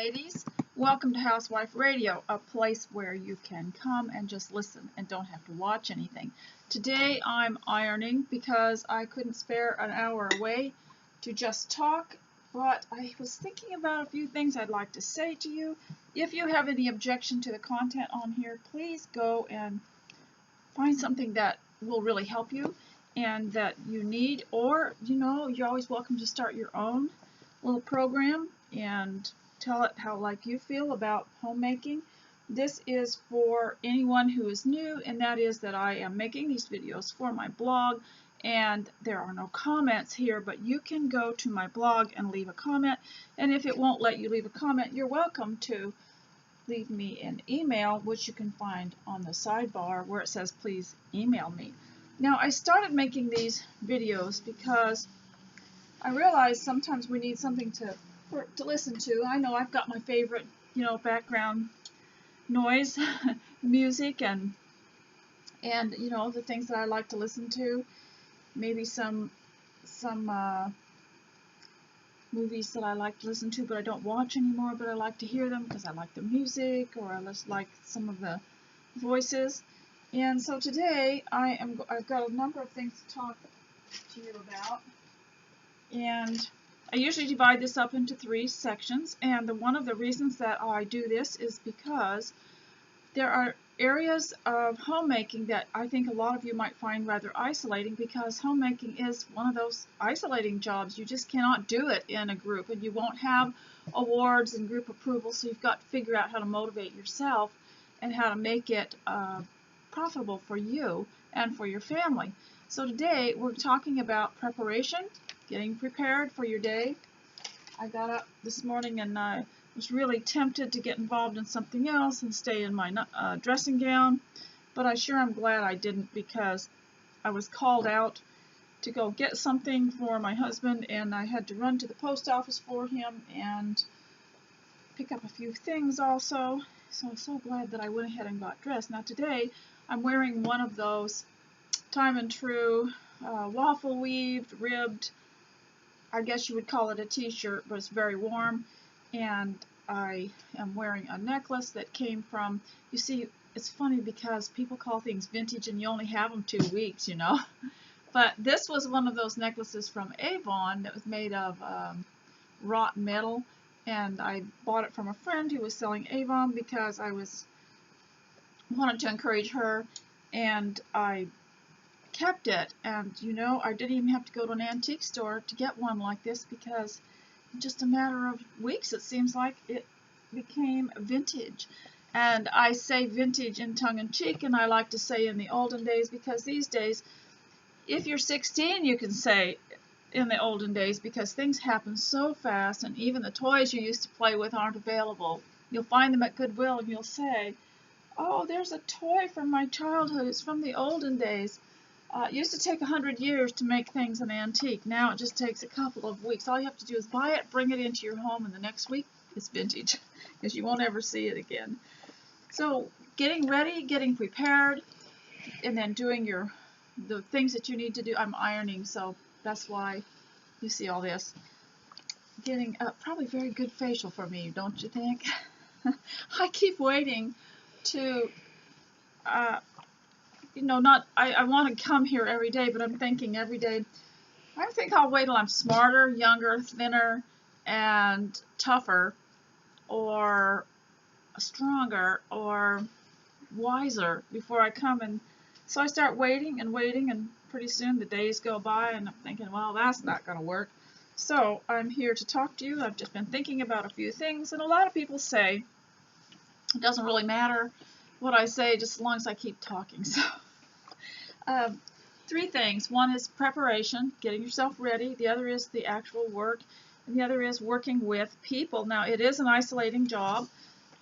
ladies. Welcome to Housewife Radio, a place where you can come and just listen and don't have to watch anything. Today I'm ironing because I couldn't spare an hour away to just talk, but I was thinking about a few things I'd like to say to you. If you have any objection to the content on here, please go and find something that will really help you and that you need, or you're always welcome to start your own little program and tell it how like you feel about homemaking. This is for anyone who is new, and that is that I am making these videos for my blog, and there are no comments here, but you can go to my blog and leave a comment, and if it won't let you leave a comment, you're welcome to leave me an email, which you can find on the sidebar where it says please email me. Now, I started making these videos because I realize sometimes we need something to listen to. I know I've got my favorite, background noise, music, and the things that I like to listen to. Maybe some movies that I like to listen to, but I don't watch anymore. But I like to hear them because I like the music, or I just like some of the voices. And so today I've got a number of things to talk to you about. And I usually divide this up into 3 sections, and one of the reasons that I do this is because there are areas of homemaking that I think a lot of you might find rather isolating, because homemaking is one of those isolating jobs. You just cannot do it in a group, and you won't have awards and group approval, so you've got to figure out how to motivate yourself and how to make it profitable for you and for your family. So today we're talking about preparation, getting prepared for your day. I got up this morning and I was really tempted to get involved in something else and stay in my dressing gown, but I sure am glad I didn't, because I was called out to go get something for my husband, and I had to run to the post office for him and pick up a few things also. So I'm so glad that I went ahead and got dressed. Now today I'm wearing one of those time and true waffle weaved, ribbed, I guess you would call it a t-shirt, but it's very warm, and I am wearing a necklace that came from, you see, it's funny because people call things vintage and you only have them 2 weeks, but this was one of those necklaces from Avon that was made of wrought metal, and I bought it from a friend who was selling Avon because I wanted to encourage her, and I kept it. And I didn't even have to go to an antique store to get one like this, because in just a matter of weeks it seems like it became vintage. And I say vintage in tongue-in-cheek, and I like to say in the olden days, because these days if you're 16 you can say in the olden days, because things happen so fast, and even the toys you used to play with aren't available. You'll find them at Goodwill and you'll say, oh, there's a toy from my childhood, it's from the olden days. It used to take 100 years to make things an antique. Now it just takes a couple of weeks. All you have to do is buy it, bring it into your home, and the next week it's vintage, because you won't ever see it again. So getting ready, getting prepared, and then doing the things that you need to do. I'm ironing, so that's why you see all this. Getting probably very good facial for me, don't you think? I keep waiting to I want to come here every day, but I'm thinking every day, I think I'll wait till I'm smarter, younger, thinner, and tougher, or stronger, or wiser before I come. And so I start waiting, and pretty soon the days go by, and I'm thinking, well, that's not going to work. So I'm here to talk to you. I've just been thinking about a few things, and a lot of people say it doesn't really matter what I say, just as long as I keep talking. So 3 things. One is preparation, getting yourself ready. The other is the actual work, and the other is working with people. Now, it is an isolating job,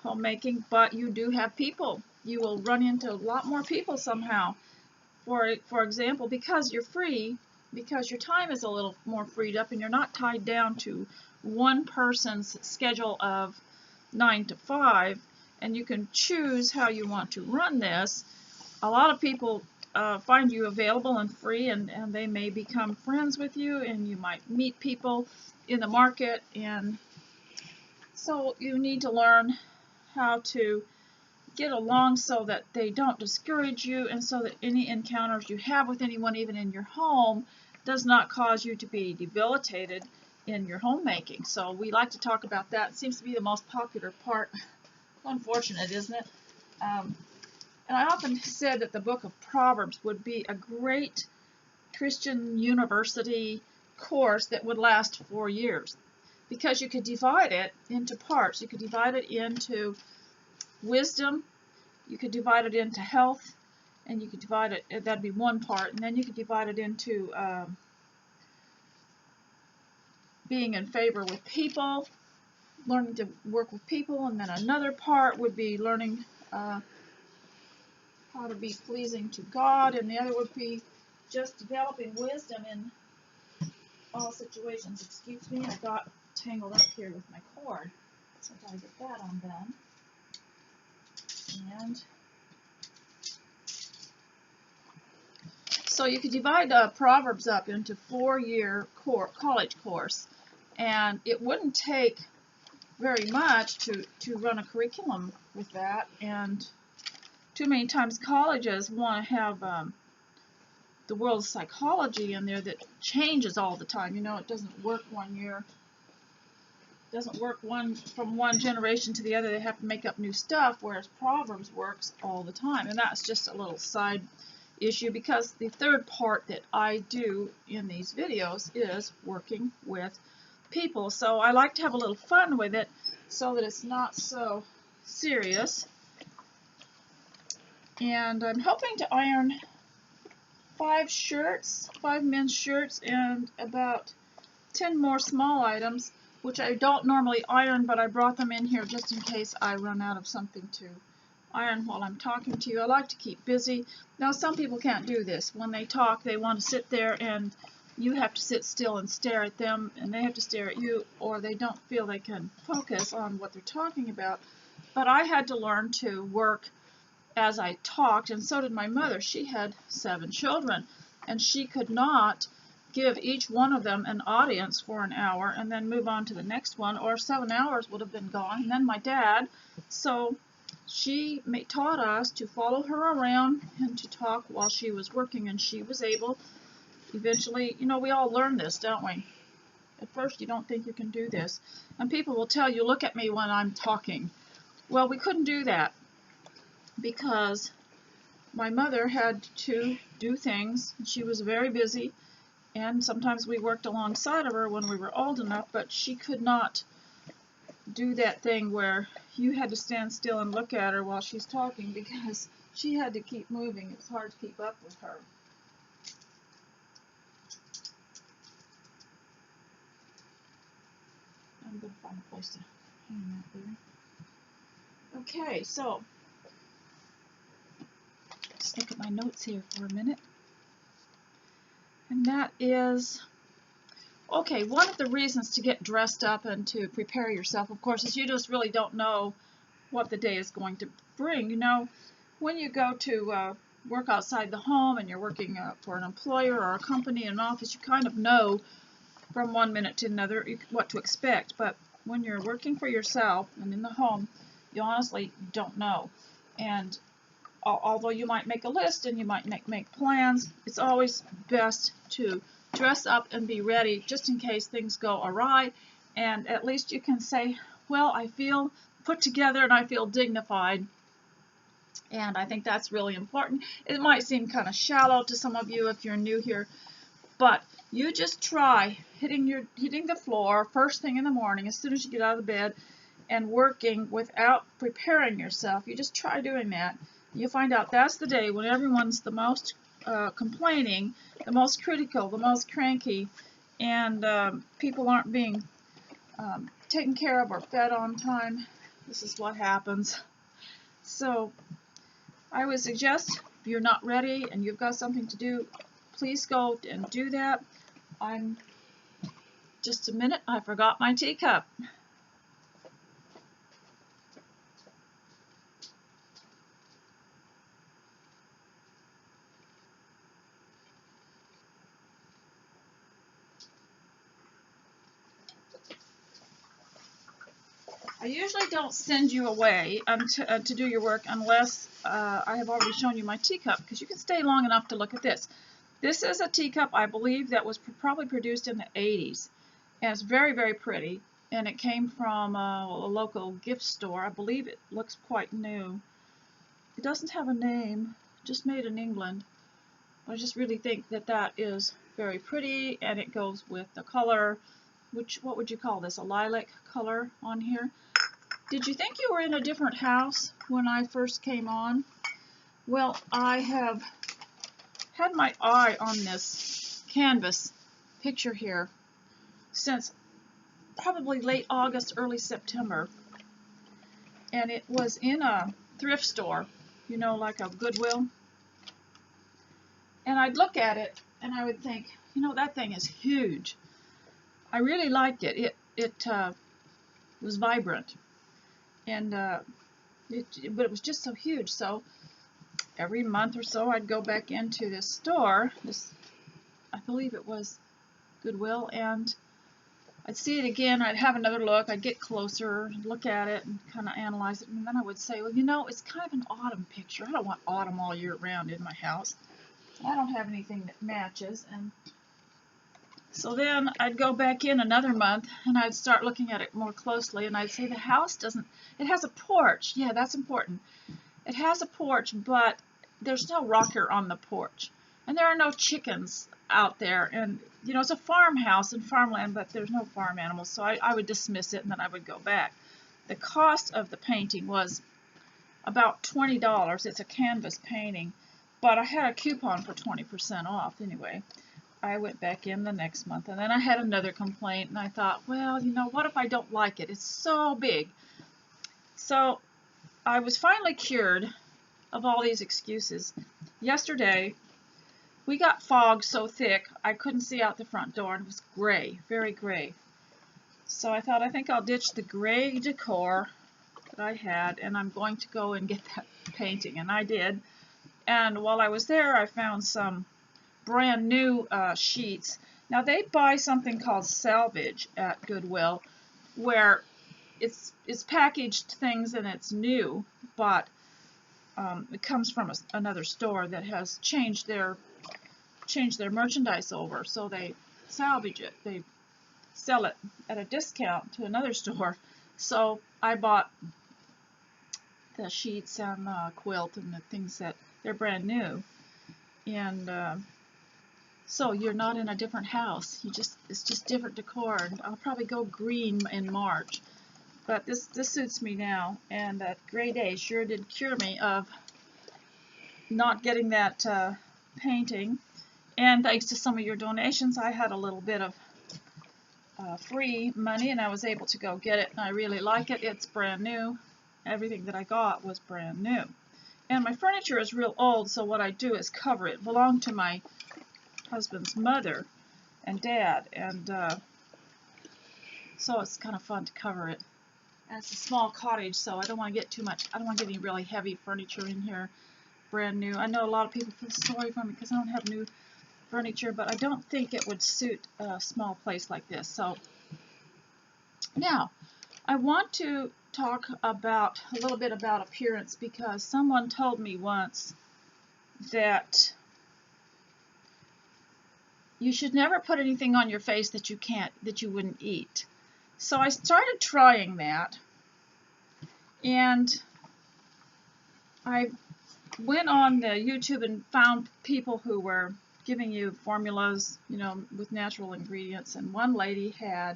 homemaking, but you do have people. You will run into a lot more people somehow. For example, because you're free, because your time is a little more freed up and you're not tied down to one person's schedule of 9 to 5, and you can choose how you want to run this. A lot of people find you available and free, and they may become friends with you, and you might meet people in the market. And So you need to learn how to get along so that they don't discourage you, and so that any encounters you have with anyone, even in your home, does not cause you to be debilitated in your homemaking. So we like to talk about that. It seems to be the most popular part. Unfortunate, isn't it? And I often said that the book of Proverbs would be a great Christian university course that would last 4 years, because you could divide it into parts. You could divide it into wisdom, you could divide it into health, and you could divide it, that'd be one part, and then you could divide it into being in favor with people, learning to work with people, and then another part would be learning how to be pleasing to God, and the other would be just developing wisdom in all situations. Excuse me, I got tangled up here with my cord, so I gotta get that undone. And so you could divide Proverbs up into 4-year college course, and it wouldn't take very much to run a curriculum with that. And too many times colleges want to have the world of psychology in there that changes all the time. You know, it doesn't work one year. It doesn't work from one generation to the other. They have to make up new stuff, whereas Proverbs works all the time. And that's just a little side issue, because the third part that I do in these videos is working with people. So I like to have a little fun with it so that it's not so serious. And I'm hoping to iron 5 men's shirts, and about 10 more small items, which I don't normally iron, but I brought them in here just in case I run out of something to iron while I'm talking to you. I like to keep busy. Now, some people can't do this. When they talk, they want to sit there, and you have to sit still and stare at them, and they have to stare at you, or they don't feel they can focus on what they're talking about. But I had to learn to work as I talked, and so did my mother. She had 7 children, and she could not give each one of them an audience for an hour and then move on to the next one, or 7 hours would have been gone. And then my dad, so she taught us to follow her around and to talk while she was working, and she was able, eventually, you know, we all learn this, don't we? At first you don't think you can do this, and people will tell you, look at me when I'm talking. Well, we couldn't do that because my mother had to do things. She was very busy, and sometimes we worked alongside of her when we were old enough, but she could not do that thing where you had to stand still and look at her while she's talking, because she had to keep moving. It was hard to keep up with her. I'm going to find a place to hang that there. Okay, so just look at my notes here for a minute. And that is, okay, one of the reasons to get dressed up and to prepare yourself, of course, is you just really don't know what the day is going to bring. You know, when you go to work outside the home and you're working for an employer or a company, an office, you kind of know from one minute to another what to expect. But when you're working for yourself and in the home, you honestly don't know. And although you might make a list and you might make plans, it's always best to dress up and be ready just in case things go awry. And at least you can say, well, I feel put together and I feel dignified. And I think that's really important. It might seem kind of shallow to some of you if you're new here, but you just try hitting the floor first thing in the morning as soon as you get out of the bed and working without preparing yourself. You just try doing that. You find out that's the day when everyone's the most complaining, the most critical, the most cranky, and people aren't being taken care of or fed on time. This is what happens. So I would suggest if you're not ready and you've got something to do, please go and do that. Just a minute, I forgot my teacup. I usually don't send you away to do your work unless I have already shown you my teacup, because you can stay long enough to look at this. This is a teacup, I believe, that was probably produced in the 80s. And it's very, very pretty. And it came from a local gift store. I believe it looks quite new. It doesn't have a name, just made in England. I just really think that that is very pretty, and it goes with the color, what would you call this, a lilac color on here. Did you think you were in a different house when I first came on? Well, I have had my eye on this canvas picture here since probably late August, early September. And it was in a thrift store, you know, like a Goodwill. And I'd look at it and I would think, you know, that thing is huge. I really liked it. It was vibrant. And but it was just so huge. So every month or so I'd go back into this store, I believe it was Goodwill, and I'd see it again, I'd have another look, I'd get closer, look at it, and kind of analyze it, and then I would say, well, you know, it's kind of an autumn picture. I don't want autumn all year round in my house. I don't have anything that matches, and so then I'd go back in another month, and I'd start looking at it more closely, and I'd say the house doesn't, it has a porch. Yeah, that's important. It has a porch, but there's no rocker on the porch, and there are no chickens out there, and you know, it's a farmhouse and farmland, but there's no farm animals, so I would dismiss it, and then I would go back. The cost of the painting was about $20. It's a canvas painting, but I had a coupon for 20% off anyway. I went back in the next month, and then I had another complaint, and I thought, well, you know, what if I don't like it? It's so big. So I was finally cured of all these excuses. Yesterday, we got fog so thick I couldn't see out the front door, and it was gray, very gray. So I thought, I think I'll ditch the gray decor that I had, and I'm going to go and get that painting, and I did. And while I was there, I found some brand new sheets. Now they buy something called salvage at Goodwill, where it's packaged things and it's new, but it comes from another store that has changed their merchandise over, so they salvage it. They sell it at a discount to another store. So I bought the sheets and the quilt and the things that they're brand new. And so you're not in a different house. It's just different decor. And I'll probably go green in March. But this suits me now, and that gray day sure did cure me of not getting that painting. And thanks to some of your donations, I had a little bit of free money, and I was able to go get it, and I really like it. It's brand new. Everything that I got was brand new. And my furniture is real old, so what I do is cover it. It belonged to my husband's mother and dad, and so it's kind of fun to cover it. And it's a small cottage, so I don't want to get too much. I don't want to get any really heavy furniture in here. Brand new. I know a lot of people feel sorry for me because I don't have new furniture, but I don't think it would suit a small place like this. So now I want to talk about a little bit about appearance, because someone told me once that you should never put anything on your face that you wouldn't eat. So I started trying that, and I went on the YouTube and found people who were giving you formulas, you know, with natural ingredients, and one lady had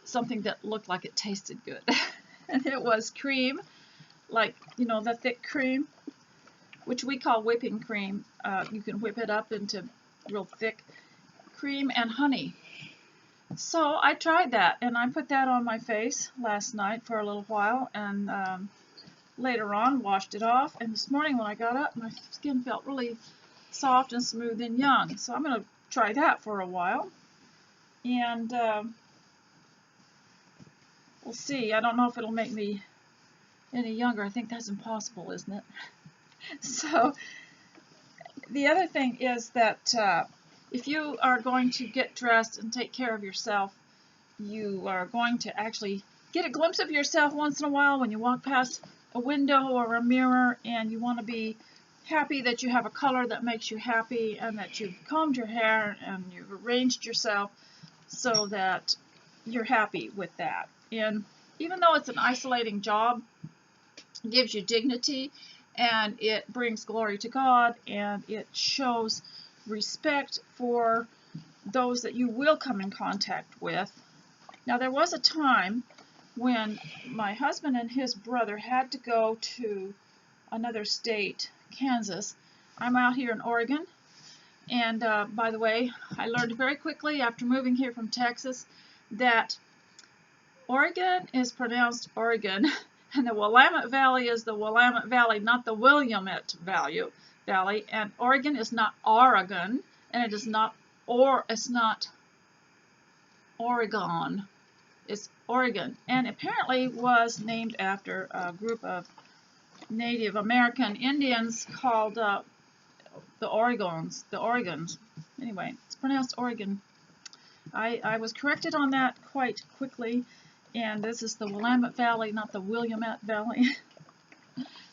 something that looked like it tasted good. And it was cream, like, you know, the thick cream, which we call whipping cream. You can whip it up into real thick cream, and honey. So I tried that, and I put that on my face last night for a little while, and later on washed it off, and this morning when I got up, my skin felt really soft and smooth and young. So I'm going to try that for a while, and we'll see. I don't know if it'll make me any younger. I think that's impossible, isn't it? So the other thing is that if you are going to get dressed and take care of yourself, you are going to actually get a glimpse of yourself once in a while when you walk past a window or a mirror, and you want to be happy that you have a color that makes you happy, and that you've combed your hair and you've arranged yourself so that you're happy with that. And even though it's an isolating job, it gives you dignity, and it brings glory to God, and it shows respect for those that you will come in contact with. Now, there was a time when my husband and his brother had to go to another state, Kansas. I'm out here in Oregon, and by the way, I learned very quickly after moving here from Texas that Oregon is pronounced Oregon, and the Willamette Valley is the Willamette Valley, not the Willamette Valley, and Oregon is not Oregon, and it is not Oregon. It's Oregon, and apparently was named after a group of Native American Indians called the Oregons. Anyway, it's pronounced Oregon. I was corrected on that quite quickly, and this is the Willamette Valley, not the Willamette Valley.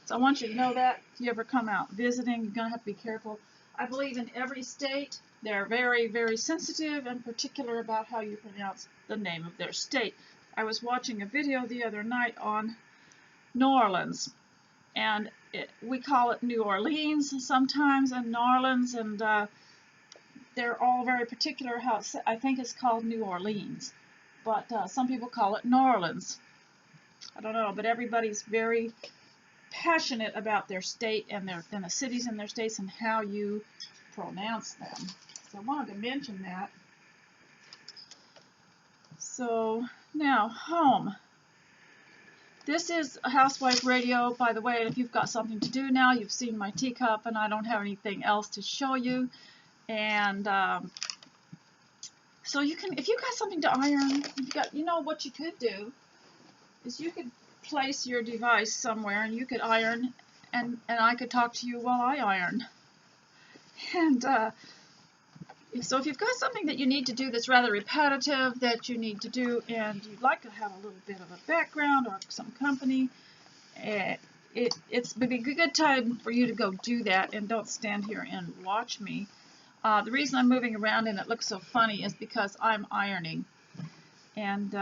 So I want you to know that if you ever come out visiting, you're going to have to be careful. I believe in every state they're very, very sensitive and particular about how you pronounce the name of their state. I was watching a video the other night on New Orleans, and we call it New Orleans sometimes, and New Orleans, and they're all very particular how I think it's called New Orleans, but some people call it New Orleans. I don't know, but everybody's very passionate about their state and the cities in their states and how you pronounce them. So I wanted to mention that. So now, home. This is a Housewife Radio, by the way, and if you've got something to do now, you've seen my teacup, and I don't have anything else to show you. And so you can, if you've got something to iron, you know what you could do is you could place your device somewhere, and you could iron, and I could talk to you while I iron. And so if you've got something that you need to do that's rather repetitive that you need to do, and you'd like to have a little bit of a background or some company, it's maybe a good time for you to go do that, and don't stand here and watch me. The reason I'm moving around and it looks so funny is because I'm ironing, and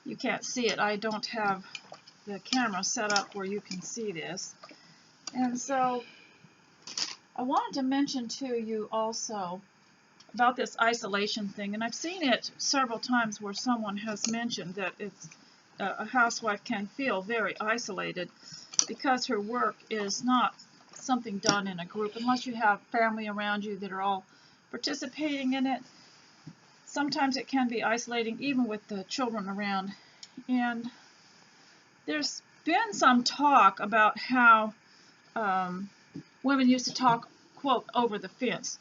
you can't see it. I don't have the camera set up where you can see this. And so I wanted to mention to you also about this isolation thing, and I've seen it several times where someone has mentioned that it's a housewife can feel very isolated because her work is not something done in a group unless you have family around you that are all participating in it. Sometimes it can be isolating even with the children around, and there's been some talk about how women used to talk, quote, over the fence.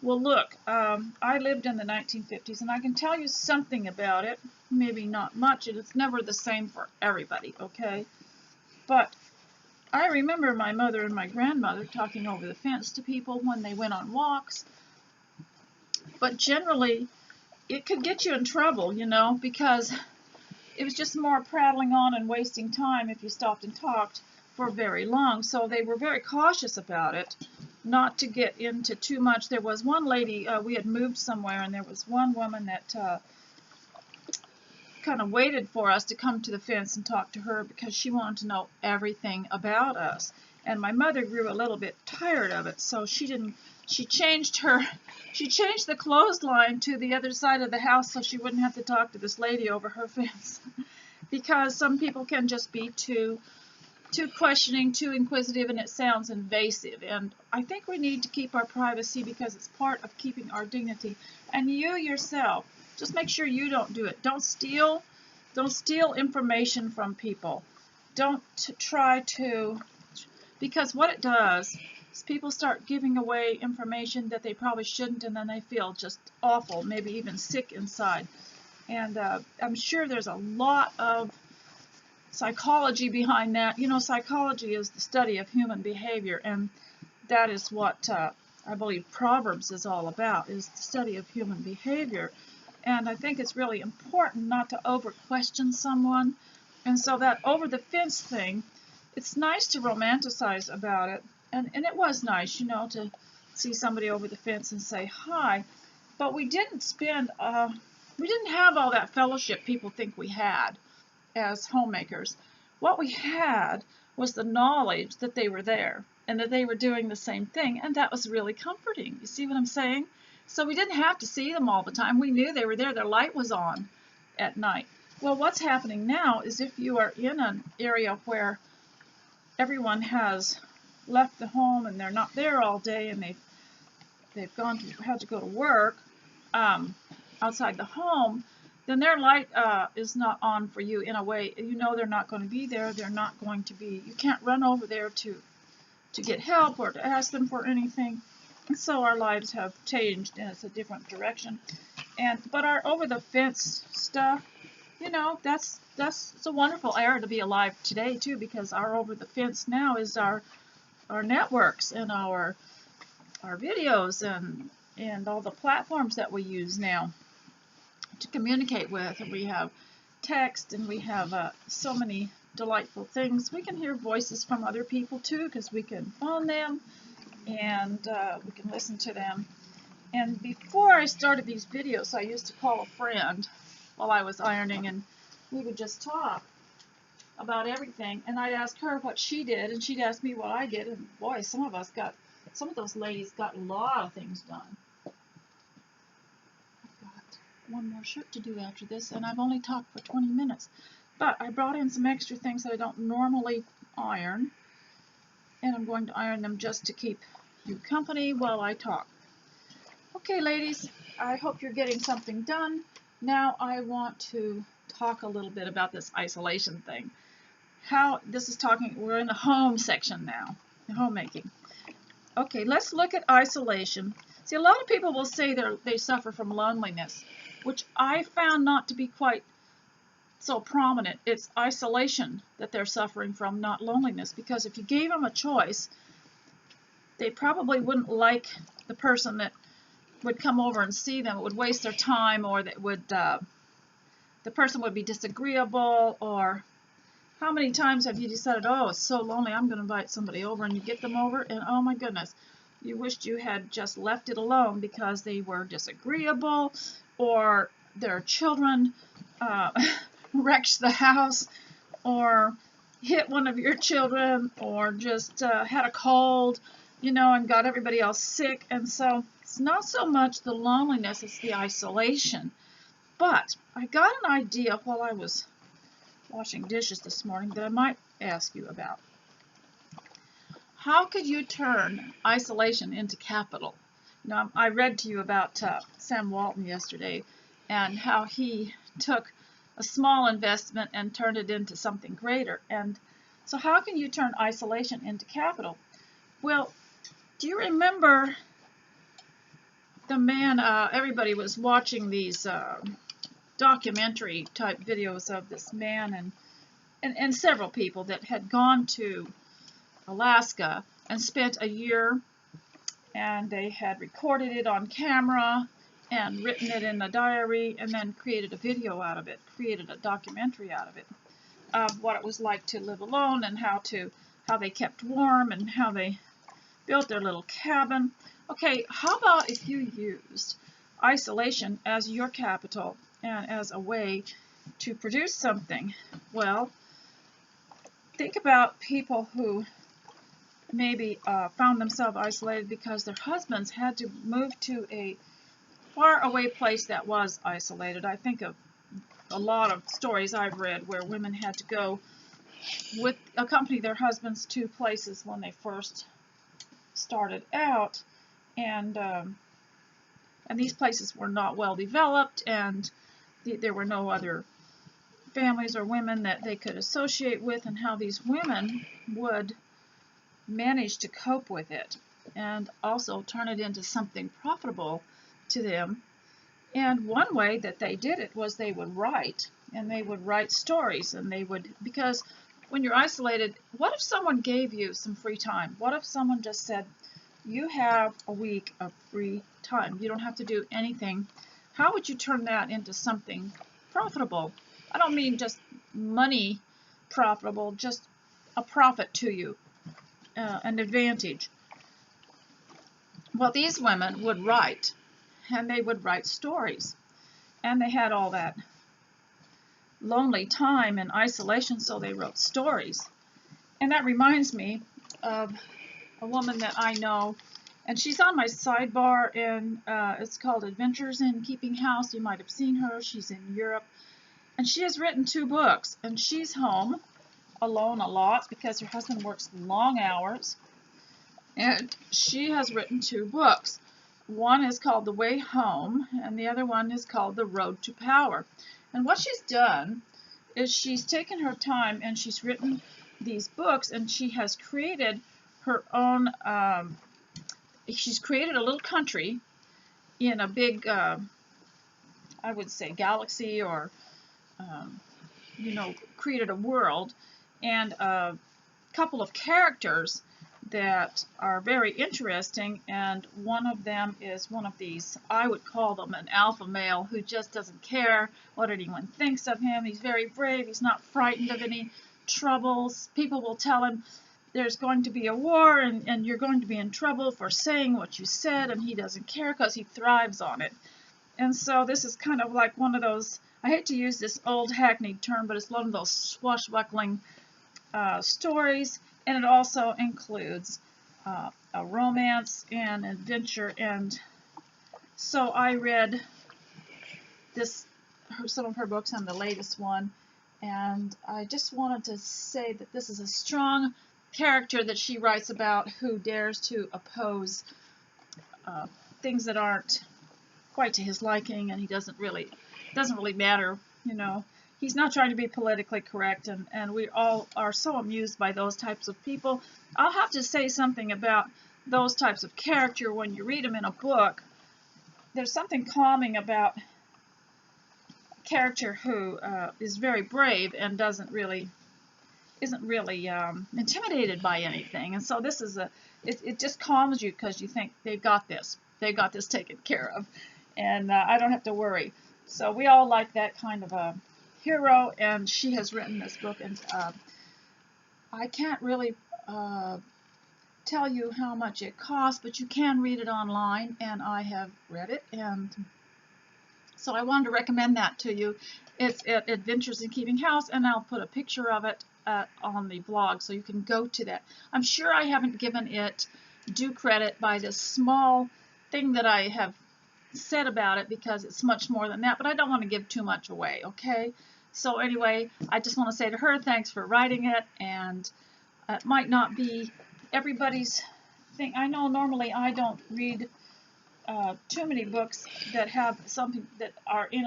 Well, look, I lived in the 1950s, and I can tell you something about it. Maybe not much, and it's never the same for everybody, okay? But I remember my mother and my grandmother talking over the fence to people when they went on walks. But generally, it could get you in trouble, you know, because it was just more prattling on and wasting time if you stopped and talked for very long. So they were very cautious about it, not to get into too much. There was one lady, we had moved somewhere, and there was one woman that kind of waited for us to come to the fence and talk to her because she wanted to know everything about us. And my mother grew a little bit tired of it, so she changed the clothesline to the other side of the house so she wouldn't have to talk to this lady over her fence. Because some people can just be too questioning, too inquisitive, and it sounds invasive. And I think we need to keep our privacy because it's part of keeping our dignity. And you yourself, just make sure you don't do it. Don't steal information from people. Don't try to, because what it does is people start giving away information that they probably shouldn't, and then they feel just awful, maybe even sick inside. And I'm sure there's a lot of psychology behind that. You know, psychology is the study of human behavior, and that is what I believe Proverbs is all about, is the study of human behavior. And I think it's really important not to over-question someone. And so that over-the-fence thing, it's nice to romanticize about it. And it was nice, you know, to see somebody over the fence and say hi. But we didn't we didn't have all that fellowship people think we had as homemakers. What we had was the knowledge that they were there and that they were doing the same thing, and that was really comforting. You see what I'm saying? So we didn't have to see them all the time. We knew they were there. Their light was on at night. Well, what's happening now is if you are in an area where everyone has left the home and they're not there all day and they've had to go to work outside the home, then their light is not on for you in a way. You know they're not going to be there. They're not going to be. You can't run over there to get help or to ask them for anything. And so our lives have changed and it's a different direction. But our over the fence stuff, you know, it's a wonderful era to be alive today too, because our over the fence now is our networks and our videos and all the platforms that we use now to communicate with. And we have text and we have so many delightful things. We can hear voices from other people too, because we can phone them and we can listen to them. And before I started these videos, I used to call a friend while I was ironing, and we would just talk about everything. And I'd ask her what she did, and she'd ask me what I did. And boy, some of those ladies got a lot of things done. I've got one more shirt to do after this, and I've only talked for 20 minutes. But I brought in some extra things that I don't normally iron, and I'm going to iron them just to keep you company while I talk. Okay, ladies, I hope you're getting something done. Now I want to talk a little bit about this isolation thing. We're in the home section now, the homemaking. Okay, let's look at isolation. See, a lot of people will say they suffer from loneliness, which I found not to be quite so prominent. It's isolation that they're suffering from, not loneliness, because if you gave them a choice, they probably wouldn't like the person that would come over and see them. It would waste their time, or the person would be disagreeable. Or how many times have you decided, oh, it's so lonely, I'm going to invite somebody over, and you get them over, and oh my goodness, you wished you had just left it alone because they were disagreeable, or their children wrecked the house, or hit one of your children, or just had a cold, you know, and got everybody else sick. And so it's not so much the loneliness, it's the isolation. But I got an idea while I was washing dishes this morning that I might ask you about. How could you turn isolation into capital? Now, I read to you about Sam Walton yesterday and how he took a small investment and turned it into something greater. And so how can you turn isolation into capital? Well, do you remember the man, everybody was watching these documentary type videos of this man and several people that had gone to Alaska and spent a year, and they had recorded it on camera and written it in a diary and then created a video out of it, created a documentary out of it, of what it was like to live alone and how they kept warm and how they built their little cabin. Okay, how about if you used isolation as your capital and as a way to produce something? Well, think about people who maybe found themselves isolated because their husbands had to move to a far away place that was isolated. I think of a lot of stories I've read where women had to go accompany their husbands to places when they first started out, and these places were not well developed, and there were no other families or women that they could associate with, and how these women would manage to cope with it and also turn it into something profitable to them. And one way that they did it was they would write, and they would write stories, and because when you're isolated, what if someone gave you some free time? What if someone just said, you have a week of free time. You don't have to do anything how would you turn that into something profitable? I don't mean just money profitable, just a profit to you, an advantage. Well, these women would write, and they would write stories, and they had all that lonely time and isolation, so they wrote stories. And that reminds me of a woman that I know, and she's on my sidebar, and it's called Adventures in Keeping House. You might have seen her. She's in Europe, and she has written 2 books, and she's home alone a lot because her husband works long hours, and she has written 2 books. One is called The Way Home, and the other one is called The Road to Power. And what she's done is she's taken her time and she's written these books, and she has created her own, she's created a little country in a big, I would say, galaxy, or, created a world, and a couple of characters that are very interesting, and one of them is one of these, I would call them an alpha male, who just doesn't care what anyone thinks of him. He's very brave. He's not frightened of any troubles. People will tell him there's going to be a war, and you're going to be in trouble for saying what you said, and he doesn't care because he thrives on it. And so this is kind of like one of those, I hate to use this old hackneyed term, but it's one of those swashbuckling stories, and it also includes a romance and adventure. And so I read some of her books, and the latest one, and I just wanted to say that this is a strong character that she writes about, who dares to oppose things that aren't quite to his liking, and he doesn't really matter, He's not trying to be politically correct, and we all are so amused by those types of people. I'll have to say something about those types of character when you read them in a book. There's something calming about a character who is very brave and isn't really intimidated by anything. And so this is it just calms you, because you think they've got this taken care of, and I don't have to worry. So we all like that kind of a hero, and she has written this book, and I can't really tell you how much it costs, but you can read it online, and I have read it, and so I wanted to recommend that to you. It's at Adventures in Keeping House, and I'll put a picture of it on the blog, so you can go to that. I'm sure I haven't given it due credit by this small thing that I have said about it, because it's much more than that, but I don't want to give too much away, okay? So anyway, I just want to say to her, thanks for writing it, and it might not be everybody's thing. I know normally I don't read too many books that have something that are in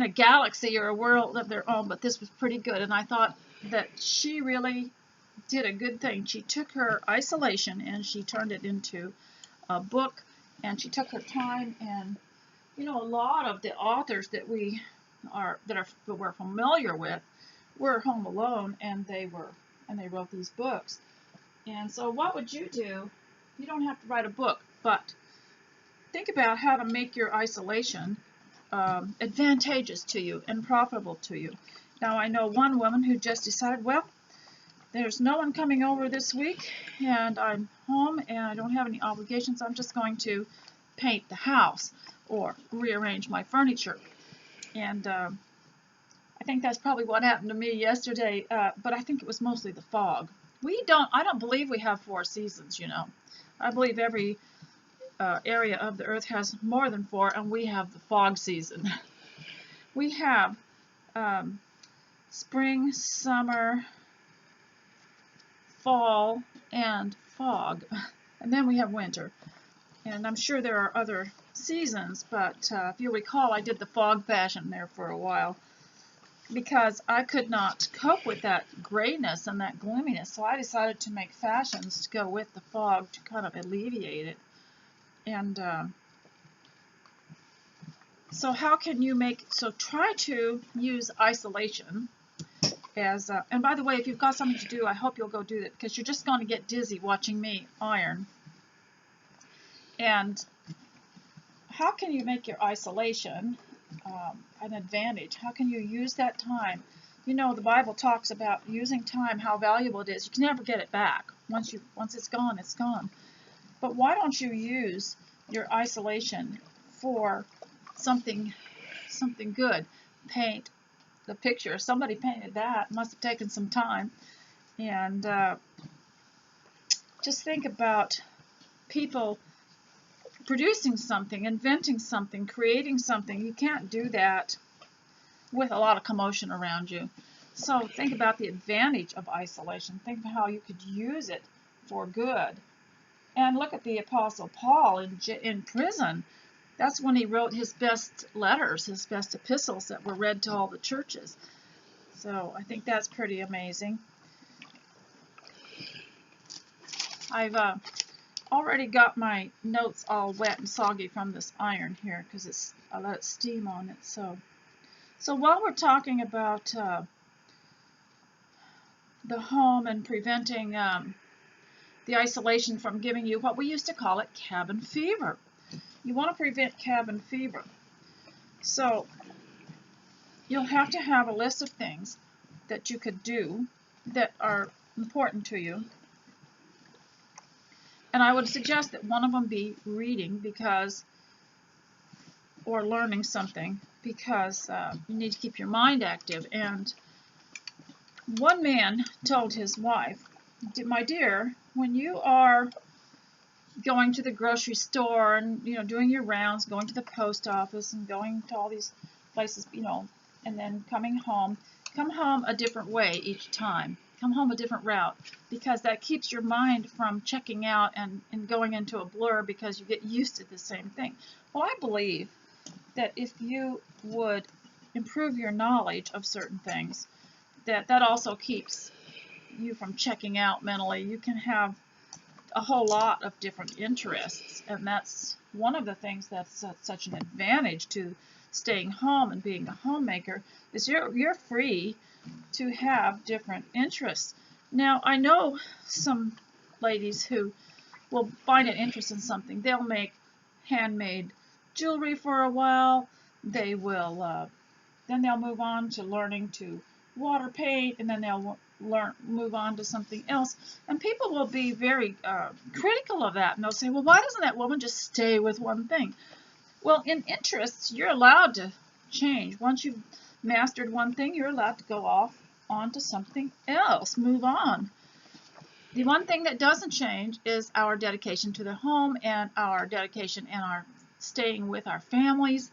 a galaxy or a world of their own, but this was pretty good, and I thought that she really did a good thing. She took her isolation and she turned it into a book, and she took her time. And a lot of the authors that we're familiar with were home alone, and they wrote these books. And so what would you do? You don't have to write a book, but think about how to make your isolation advantageous to you and profitable to you. Now, I know one woman who just decided, well, there's no one coming over this week, and I'm home, and I don't have any obligations. I'm just going to paint the house or rearrange my furniture. And I think that's probably what happened to me yesterday, but I think it was mostly the fog. I don't believe we have 4 seasons, I believe every area of the earth has more than 4, and we have the fog season. We have spring, summer, fall, and fog, and then we have winter. And I'm sure there are other seasons, but if you recall, I did the fog fashion there for a while, because I could not cope with that grayness and that gloominess, so I decided to make fashions to go with the fog to kind of alleviate it. And so how can you try to use isolation as, and by the way, if you've got something to do, I hope you'll go do that, because you're just going to get dizzy watching me iron. And how can you make your isolation an advantage? How can you use that time? You know, the Bible talks about using time, how valuable it is. You can never get it back. Once it's gone, it's gone. But why don't you use your isolation for something good? Paint the picture. Somebody painted that. Must have taken some time. And just think about people producing something, inventing something, creating something. You can't do that with a lot of commotion around you. So think about the advantage of isolation. Think of how you could use it for good. And look at the Apostle Paul in prison. That's when he wrote his best letters, his best epistles that were read to all the churches. So I think that's pretty amazing. I've already got my notes all wet and soggy from this iron here because I let it steam on it. So while we're talking about the home and preventing the isolation from giving you what we used to call it cabin fever. You want to prevent cabin fever. So you'll have to have a list of things that you could do that are important to you. And I would suggest that one of them be reading or learning something because you need to keep your mind active. And one man told his wife, "My dear, when you are going to the grocery store and doing your rounds, going to the post office and going to all these places, and then come home a different way each time. Come home a different route, because that keeps your mind from checking out and going into a blur because you get used to the same thing." Well, I believe that if you would improve your knowledge of certain things, that also keeps you from checking out mentally. You can have a whole lot of different interests, and that's one of the things that's such an advantage to staying home and being a homemaker, is you're free to have different interests. Now, I know some ladies who will find an interest in something. They'll make handmade jewelry for a while. They will then they'll move on to learning to water paint, and then they'll move on to something else. And people will be very critical of that, and they'll say, "Well, why doesn't that woman just stay with one thing?" Well, in interests, you're allowed to change. Once you've mastered one thing, you're allowed to go off onto something else, move on. The one thing that doesn't change is our dedication to the home and our dedication and our staying with our families.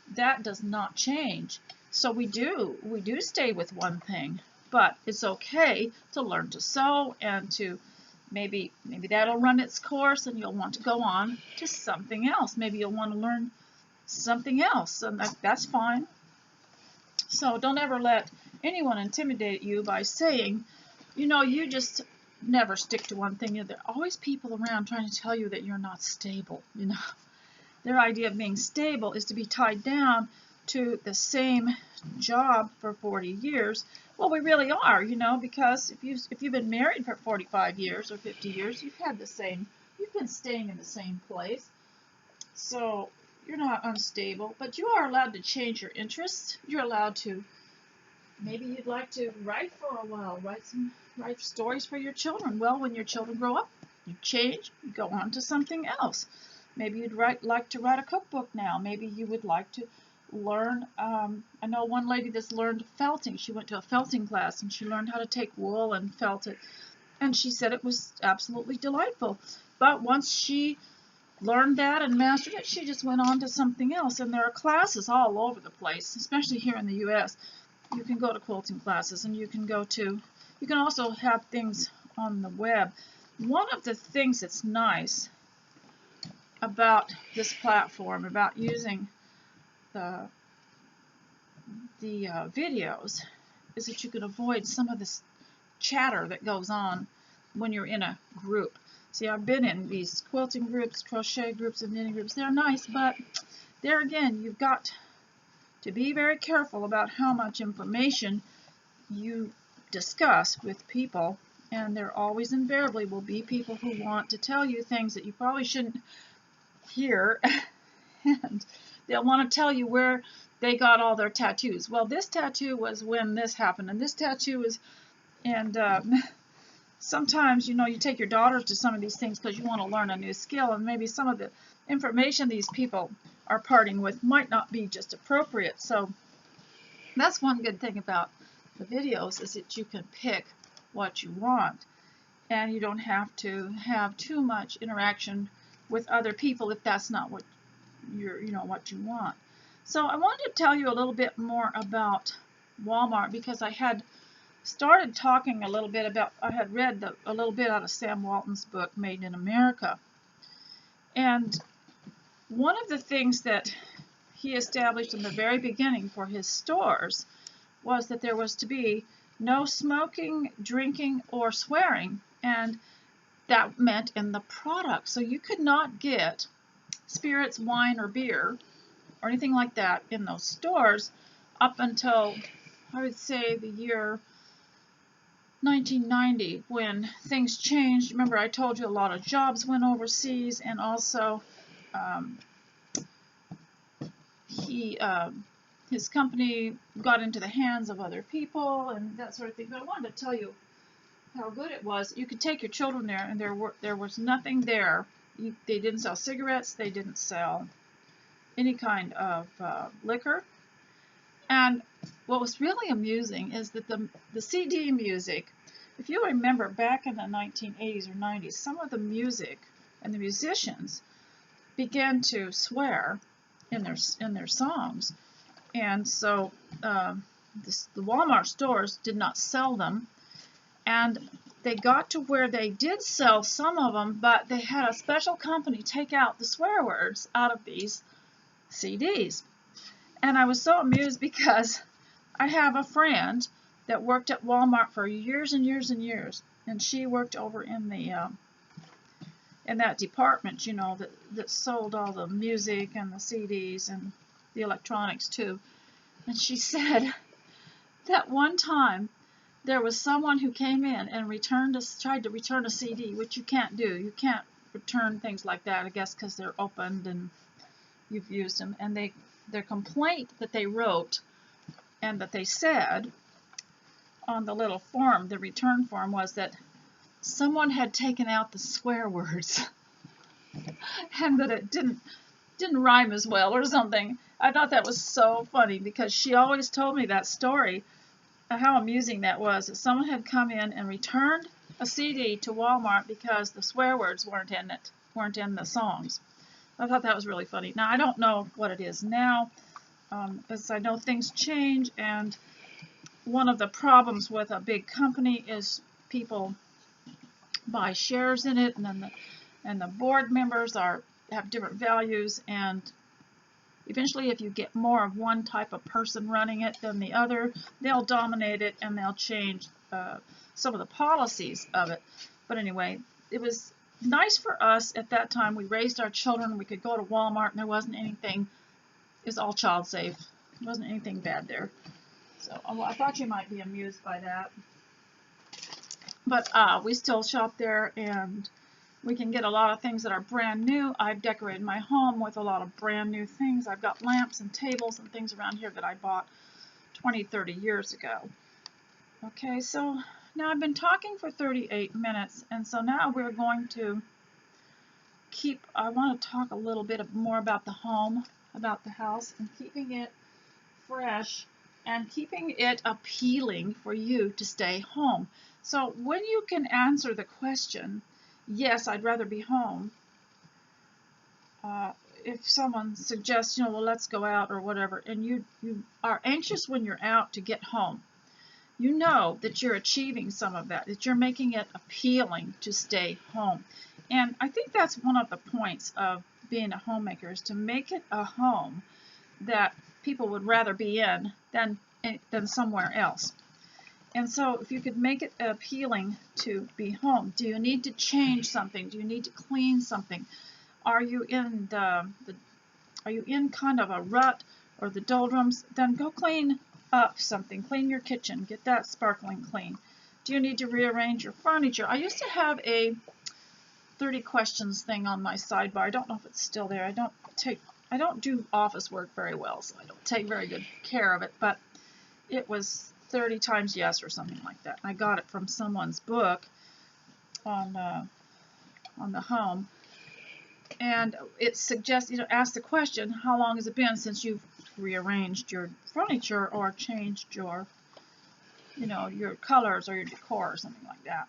That does not change. So we do stay with one thing, but it's okay to learn to sew and to maybe that'll run its course and you'll want to go on to something else. Maybe you'll want to learn something else, and that's fine. So don't ever let anyone intimidate you by saying, you just never stick to one thing. There are always people around trying to tell you that you're not stable. Their idea of being stable is to be tied down to the same job for 40 years. Well, we really are, because if you've been married for 45 years or 50 years, you've been staying in the same place. So you're not unstable, but you are allowed to change your interests. You're allowed to, maybe you'd like to write for a while, write stories for your children. Well, when your children grow up, you change, you go on to something else. Maybe you'd like to write a cookbook now. Maybe you would like to learn, I know one lady that's learned felting. She went to a felting class and she learned how to take wool and felt it. And she said it was absolutely delightful. But once she learned that and mastered it, she just went on to something else. And there are classes all over the place, especially here in the U.S. You can go to quilting classes, and you can also have things on the web. One of the things that's nice about this platform, about using the videos, is that you can avoid some of this chatter that goes on when you're in a group. See, I've been in these quilting groups, crochet groups, and knitting groups. They're nice, but there again, you've got to be very careful about how much information you discuss with people, and there always invariably will be people who want to tell you things that you probably shouldn't hear and they'll want to tell you where they got all their tattoos. Well, this tattoo was when this happened, and this tattoo is, and sometimes, you know, you take your daughters to some of these things because you want to learn a new skill, and maybe some of the information these people are parting with might not be just appropriate. So that's one good thing about the videos, is that you can pick what you want, and you don't have to have too much interaction with other people if that's not what what you want. So I wanted to tell you a little bit more about Walmart, because I had started talking a little bit about, I had read a little bit out of Sam Walton's book, Made in America. And one of the things that he established in the very beginning for his stores was that there was to be no smoking, drinking, or swearing, and that meant in the product. So you could not get spirits, wine, or beer, or anything like that in those stores up until, I would say, the year 1990, when things changed. Remember, I told you a lot of jobs went overseas, and also his company got into the hands of other people and that sort of thing. But I wanted to tell you how good it was. You could take your children there, and there was nothing there. They didn't sell cigarettes. They didn't sell any kind of liquor. And what was really amusing is that the CD music, if you remember back in the 1980s or 90s, some of the music and the musicians began to swear in their songs. And so the Walmart stores did not sell them, and they got to where they did sell some of them, but they had a special company take out the swear words out of these CDs. And I was so amused because I have a friend that worked at Walmart for years and years and years, and she worked over in the in that department, you know, that sold all the music and the CDs and the electronics too. And she said that one time there was someone who came in and tried to return a CD, which you can't do. You can't return things like that, I guess, because they're opened and you've used them. And their complaint that they wrote and that they said on the little form, the return form, was that someone had taken out the swear words and that it didn't rhyme as well or something. I thought that was so funny, because she always told me that story, how amusing that was, that someone had come in and returned a CD to Walmart because the swear words weren't in the songs. I thought that was really funny. Now, I don't know what it is now, as I know things change, and one of the problems with a big company is people buy shares in it, and the board members have different values, and eventually if you get more of one type of person running it than the other, they'll dominate it and they'll change some of the policies of it. But anyway, it was nice for us at that time. We raised our children. We could go to Walmart and there wasn't anything. It was all child safe. There wasn't anything bad there. So I thought you might be amused by that. But we still shop there, and we can get a lot of things that are brand new. I've decorated my home with a lot of brand new things. I've got lamps and tables and things around here that I bought 20, 30 years ago. Okay, so now I've been talking for 38 minutes, and so now we're going to I want to talk a little bit more about the home, about the house, and keeping it fresh and keeping it appealing for you to stay home. So when you can answer the question, yes, I'd rather be home, if someone suggests, you know, well, let's go out or whatever, and you are anxious when you're out to get home, you know that you're achieving some of that you're making it appealing to stay home. And I think that's one of the points of being a homemaker, is to make it a home that people would rather be in than somewhere else. And so if you could make it appealing to be home, do you need to change something? Do you need to clean something? Are you in kind of a rut or the doldrums? Then go clean up something. Clean your kitchen. Get that sparkling clean. Do you need to rearrange your furniture? I used to have a 30 questions thing on my sidebar. I don't know if it's still there. I don't take I don't do office work very well, so I don't take very good care of it, but it was 30 times yes or something like that. I got it from someone's book on the home, and it suggests, ask the question, how long has it been since you've rearranged your furniture or changed your, your colors or your decor or something like that.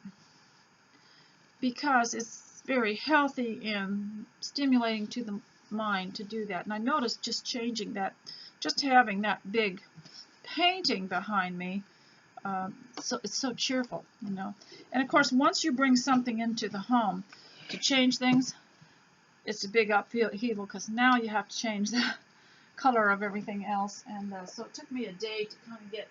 Because it's very healthy and stimulating to the mind to do that. And I noticed just changing that, just having that big painting behind me, so it's so cheerful, And of course, once you bring something into the home to change things, it's a big upheaval because now you have to change the color of everything else. And so it took me a day to kind of get